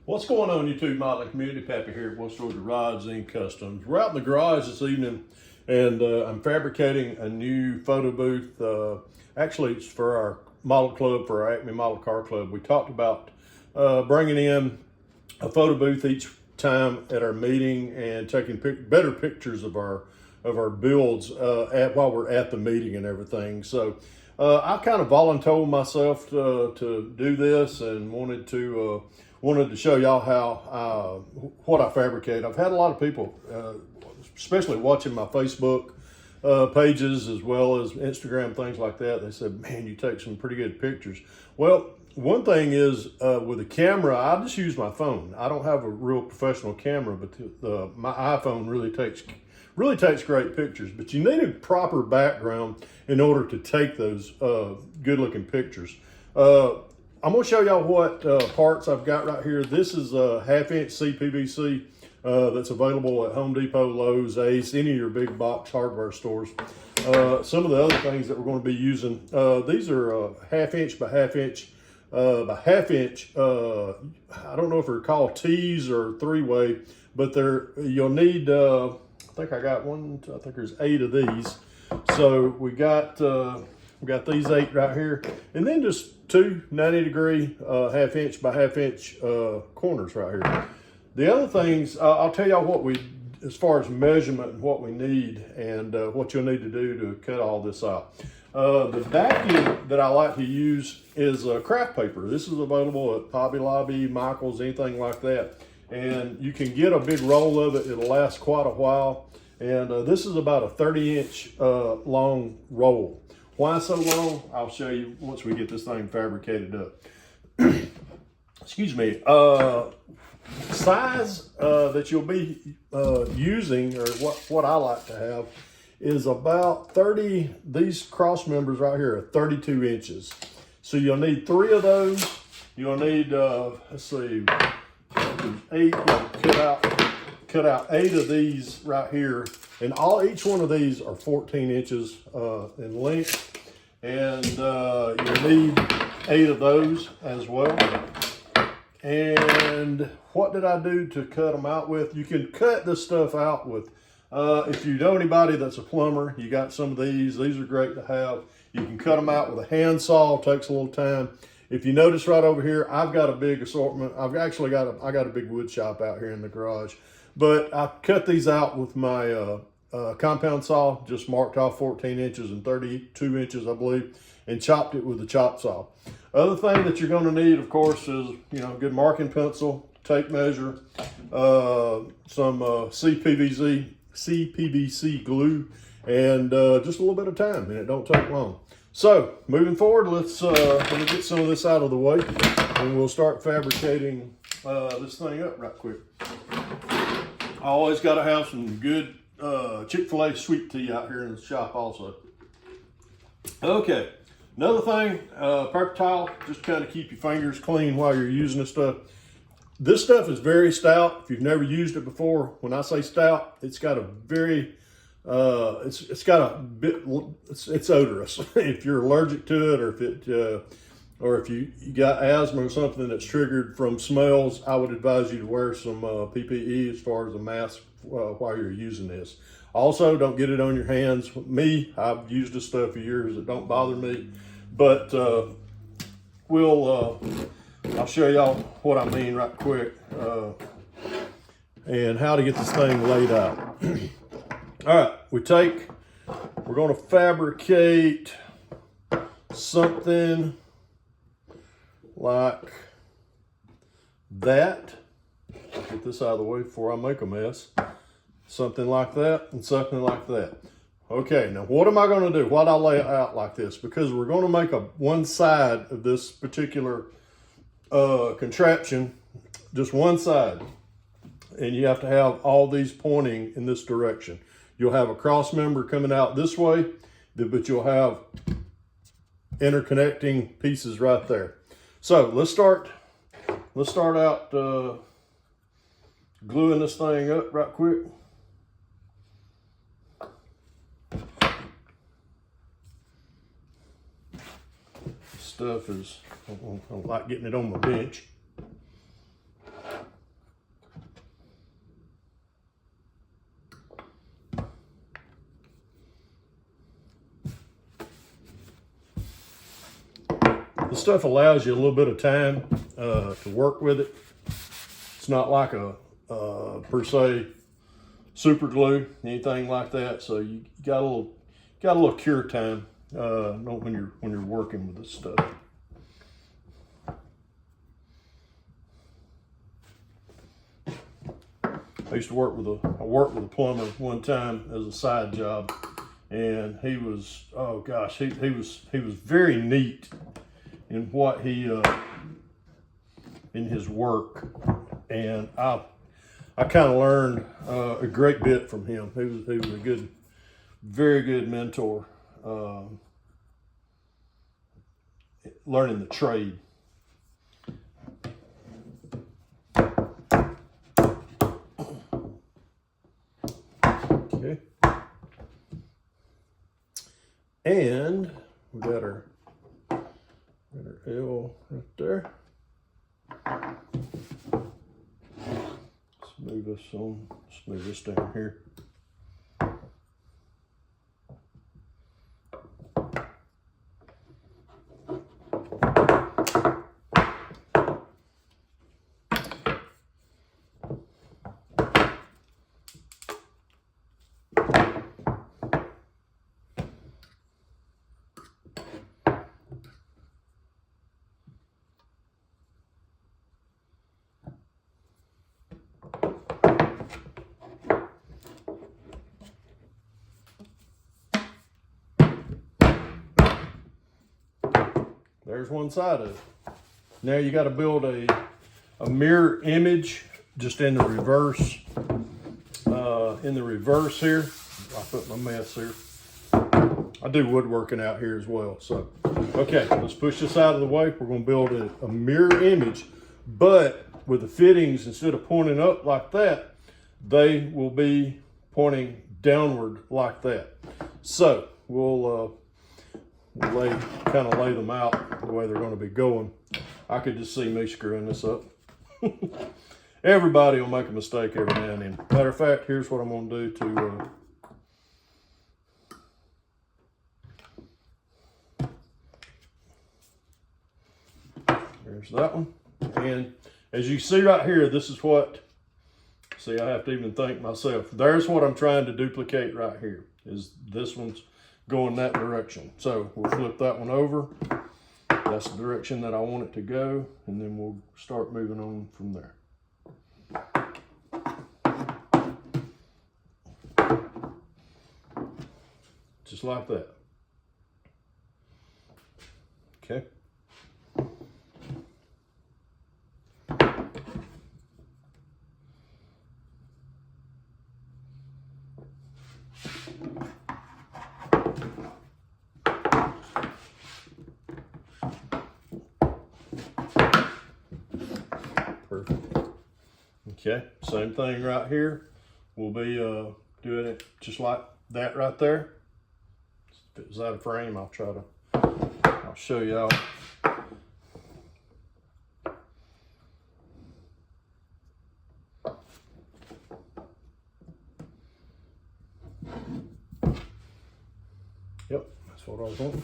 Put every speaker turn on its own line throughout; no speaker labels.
What's going on, YouTube modeling community? Pappy here at West Georgia Rods and Customs. We're out in the garage this evening, and I'm fabricating a new photo booth. Actually, it's for our model club, for our Acme Model Car Club. We talked about bringing in a photo booth each time at our meeting and taking better pictures of our builds while we're at the meeting and everything. So I kind of volunteered myself to do this and wanted to show y'all how what I fabricate. I've had a lot of people, especially watching my Facebook pages as well as Instagram, things like that. They said, "Man, you take some pretty good pictures." Well, one thing is with a camera, I just use my phone. I don't have a real professional camera, but my iPhone really takes great pictures. But you need a proper background in order to take those good-looking pictures. I'm going to show y'all what parts I've got right here. This is a 1/2-inch CPVC that's available at Home Depot, Lowe's, Ace, any of your big box hardware stores. Some of the other things that we're going to be using, these are 1/2-inch by 1/2-inch by 1/2-inch. I don't know if they're called T's or three-way, but you'll need, I think I got I think there's 8 of these. So we got these 8 right here, and then just 2 90-degree 1/2-inch by 1/2-inch corners right here. The other things, I'll tell y'all as far as measurement and what we need and what you'll need to do to cut all this out. The backing that I like to use is craft paper. This is available at Hobby Lobby, Michael's, anything like that. And you can get a big roll of it. It'll last quite a while. And this is about a 30-inch long roll. Why so long? I'll show you once we get this thing fabricated up. Excuse me. Size that you'll be using, or what I like to have, is about 30. These cross members right here are 32 inches. So you'll need 3 of those. You'll need, let's see, 8. Cut out 8 of these right here, and each one of these are 14 inches in length, and you need 8 of those as well. And what did I do to cut them out with? You can cut this stuff out with, if you know anybody that's a plumber, you got some of these. These are great to have. You can cut them out with a handsaw. It takes a little time. If you notice right over here, I've got a big assortment. I got a big wood shop out here in the garage. But I cut these out with my compound saw, just marked off 14 inches and 32 inches, I believe, and chopped it with a chop saw. Other thing that you're going to need, of course, is a good marking pencil, tape measure, some CPVC glue, and just a little bit of time, and it don't take long. So moving forward, let me get some of this out of the way, and we'll start fabricating this thing up right quick. I always got to have some good Chick-fil-A sweet tea out here in the shop also. Okay, another thing, paper towel, just kind of keep your fingers clean while you're using this stuff. This stuff is very stout. If you've never used it before, when I say stout, it's got a very, it's got a bit, it's odorous. If you're allergic to it, or if you got asthma or something that's triggered from smells, I would advise you to wear some PPE as far as a mask while you're using this. Also, don't get it on your hands. Me, I've used this stuff for years. It don't bother me. But I'll show y'all what I mean right quick and how to get this thing laid out. All right, we're going to fabricate something like that. I'll get this out of the way before I make a mess. Something like that and something like that. Okay, now what am I going to do? Why did I lay it out like this? Because we're going to make one side of this particular contraption, just one side. And you have to have all these pointing in this direction. You'll have a cross member coming out this way, but you'll have interconnecting pieces right there. So let's start out gluing this thing up right quick. Stuff is, I don't like getting it on my bench. This stuff allows you a little bit of time to work with it. It's not like a per se super glue, anything like that. So you got a little cure time when you're working with this stuff. I used to work with a plumber one time as a side job, and he was, oh gosh, he was very neat in what he in his work, and I kind of learned a great bit from him. He was a very good mentor, learning the trade. Okay. And we got our L right there. Move this down here. There's one side of it. Now you got to build a mirror image just in the reverse. In the reverse here, I put my mess here. I do woodworking out here as well. So, okay, let's push this out of the way. We're going to build a mirror image, but with the fittings, instead of pointing up like that, they will be pointing downward like that. So we'll kind of lay them out the way they're going to be going. I could just see me screwing this up. Everybody will make a mistake every now and then. Matter of fact, here's what I'm going to do there's that one. And as you see right here, this is what, see, I have to even think myself. There's what I'm trying to duplicate right here, is this one's going that direction. So we'll flip that one over. That's the direction that I want it to go, and then we'll start moving on from there. Just like that. Okay. Perfect. Okay, same thing right here. We'll be doing it just like that right there. If it's out of frame, I'll show y'all. Yep, that's what I was wanting.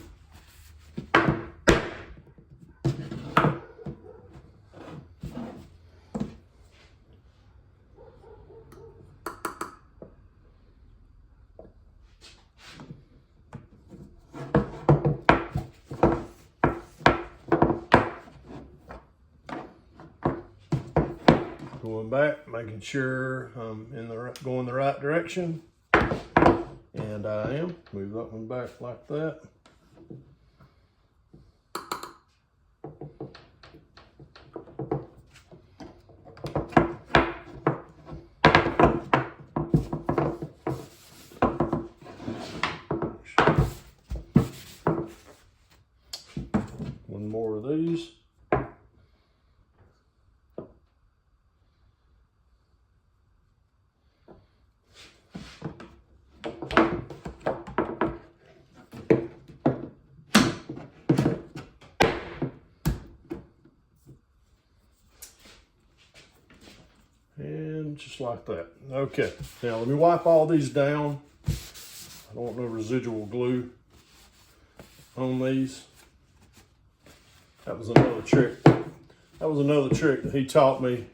Going back, making sure I'm going the right direction, and I am. Move that one back like that. One more of these. And just like that. Okay, now let me wipe all these down. I don't want no residual glue on these. That was another trick. That was another trick that he taught me.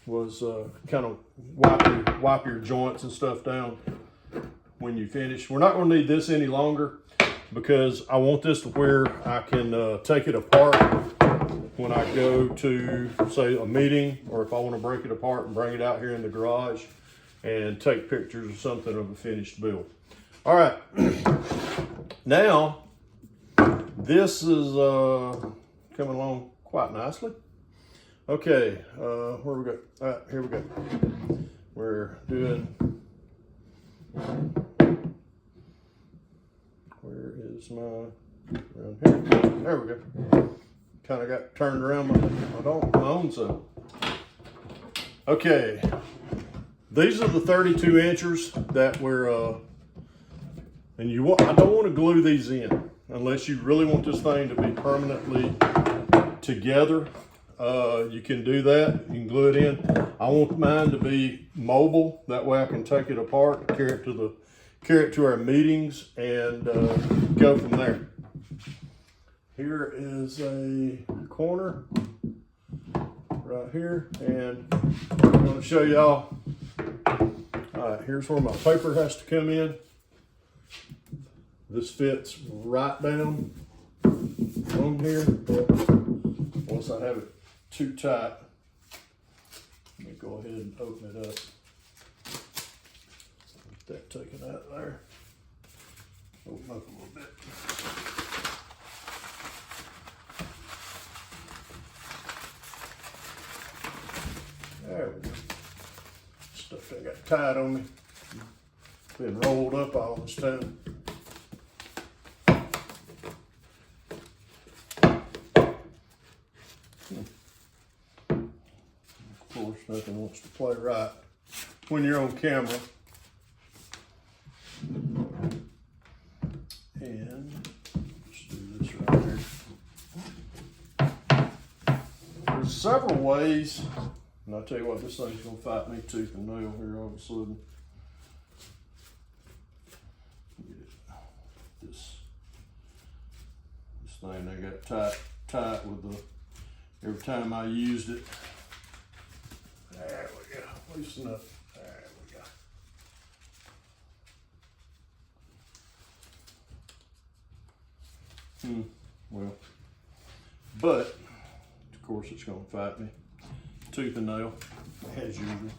Was kind of wipe your joints and stuff down when you finish. We're not going to need this any longer because I want this to where I can take it apart when I go to, say, a meeting, or if I want to break it apart and bring it out here in the garage and take pictures or something of a finished build. All right, now this is coming along quite nicely. Okay, where we go? All right, here we go. We're doing, where is my, around here. There we go. Kind of got turned around my own self. Okay, these are the 32 inchers that we're, and I don't want to glue these in unless you really want this thing to be permanently together. You can do that. You can glue it in. I want mine to be mobile. That way I can take it apart, carry it to our meetings, and go from there. Here is a corner right here, and I'm going to show y'all. All right, here's where my paper has to come in. This fits right down on here. Once I have it too tight, let me go ahead and open it up. Get that taken out there. Open up a little bit. There we go. Stuff that got tied on me. Been rolled up all this time. Of course, nothing wants to play right when you're on camera. And let's do this right here. There's several ways, and I'll tell you what, this thing's gonna fight me tooth and nail here all of a sudden. This thing they got tight with the, every time I used it. There we go, loosen up, there we go. Well, but of course it's gonna fight me tooth and nail as usual.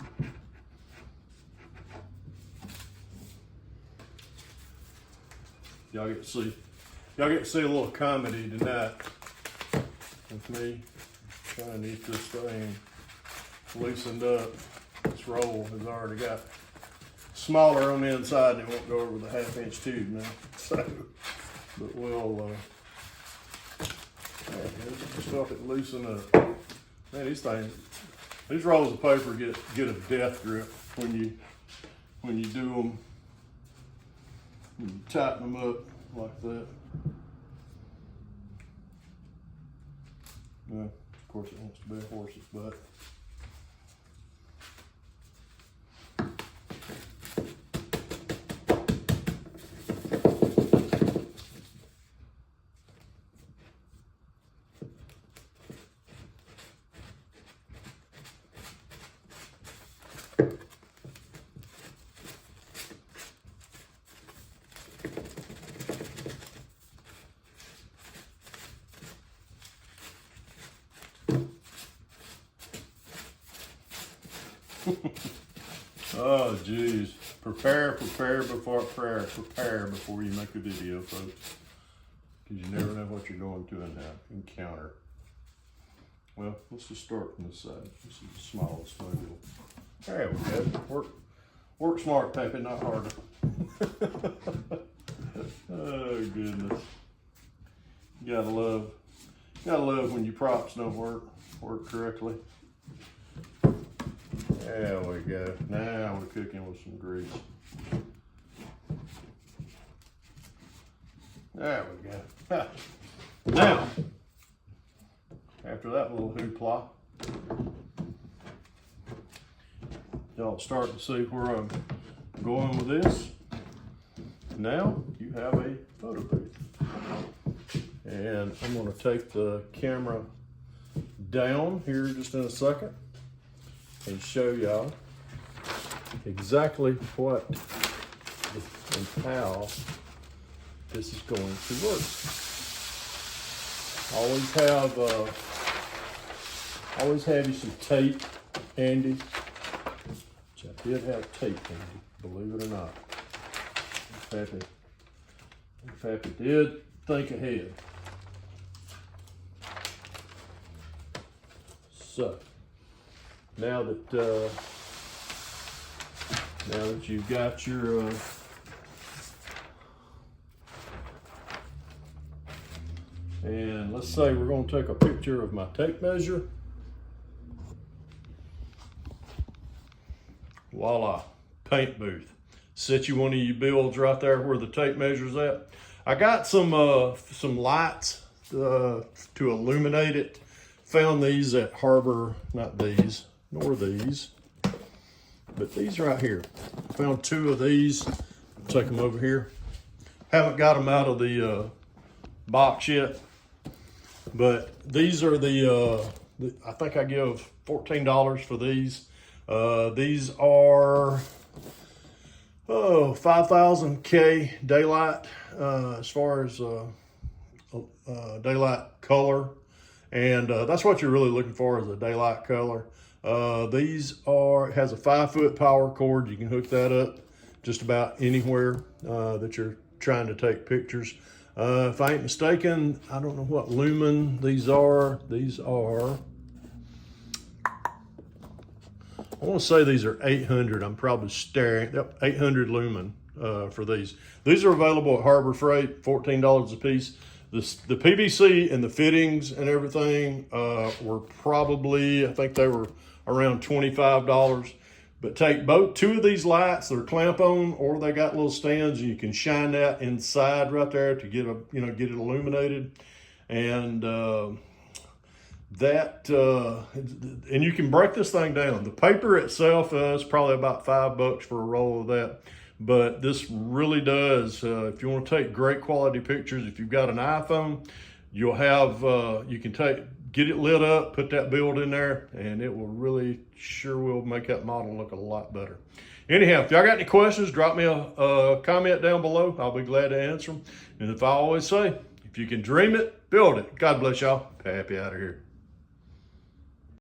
Y'all get to see a little comedy tonight with me trying to get this thing loosened up. This roll has already got smaller on the inside and it won't go over the 1/2 inch tube now. So, but we'll just help it loosen up. Man, these rolls of paper get a death grip when you do them. You tighten them up like that. Now, of course, it wants to be a horse's butt. Oh, geez. Prepare before prayer. Prepare before you make a video, folks. Because you never know what you're going to encounter. Well, let's just start from this side. This is the smallest mobile. There we go. Work smart, Pappy, not harder. Oh, goodness. You gotta love when your props don't work correctly. There we go. Now we're cooking with some grease. There we go. Now, after that little hoopla, y'all start to see where I'm going with this. Now you have a photo booth. And I'm gonna take the camera down here just in a second and show y'all exactly what and how this is going to work. Always have you some tape handy, which I did have tape handy, believe it or not. Pappy did think ahead. So now that you've got your and let's say we're going to take a picture of my tape measure. Voila, paint booth. Set you one of your builds right there where the tape measure's at. I got some lights to illuminate it. Found these at Harbor, not these, nor these, but these right here. Found 2 of these. Take them over here. Haven't got them out of the box yet, but these are I think I give $14 for these. These are 5,000 K daylight as far as daylight color. And that's what you're really looking for, is a daylight color. These has a 5-foot power cord. You can hook that up just about anywhere that you're trying to take pictures. If I ain't mistaken, I don't know what lumen these are. These are, I want to say these are 800. I'm probably staring. Yep, 800 lumen for these. These are available at Harbor Freight, $14 a piece. The PVC and the fittings and everything were probably, I think they were around $25. But take 2 of these lights, they're clamp on, or they got little stands, and you can shine that inside right there to get get it illuminated. And and you can break this thing down. The paper itself is probably about $5 for a roll of that. But this really does, if you want to take great quality pictures, if you've got an iPhone, you'll have, you can get it lit up, put that build in there, and it will will make that model look a lot better. Anyhow, if y'all got any questions, drop me a comment down below. I'll be glad to answer them. And if I always say, if you can dream it, build it. God bless y'all. Pappy out of here.